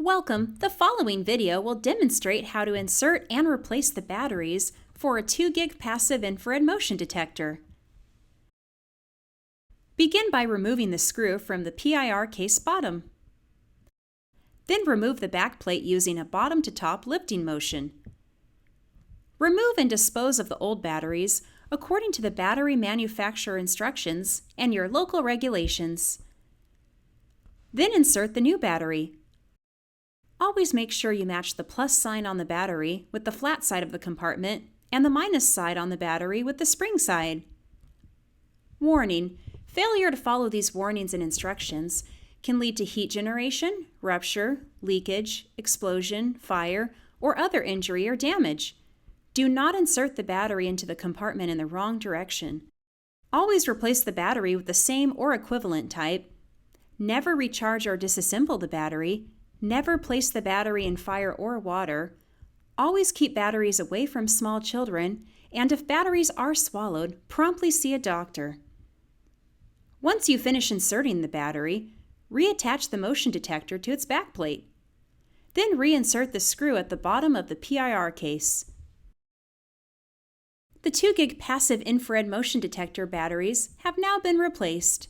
Welcome! The following video will demonstrate how to insert and replace the batteries for a 2 gig passive infrared motion detector. Begin by removing the screw from the PIR case bottom. Then remove the backplate using a bottom-to-top lifting motion. Remove and dispose of the old batteries according to the battery manufacturer instructions and your local regulations. Then insert the new battery. Always make sure you match the plus sign on the battery with the flat side of the compartment and the minus side on the battery with the spring side. Warning: failure to follow these warnings and instructions can lead to heat generation, rupture, leakage, explosion, fire, or other injury or damage. Do not insert the battery into the compartment in the wrong direction. Always replace the battery with the same or equivalent type. Never recharge or disassemble the battery. Never place the battery in fire or water. Always keep batteries away from small children, and if batteries are swallowed, promptly see a doctor. Once you finish inserting the battery, reattach the motion detector to its backplate. Then reinsert the screw at the bottom of the PIR case. The 2 gig passive infrared motion detector batteries have now been replaced.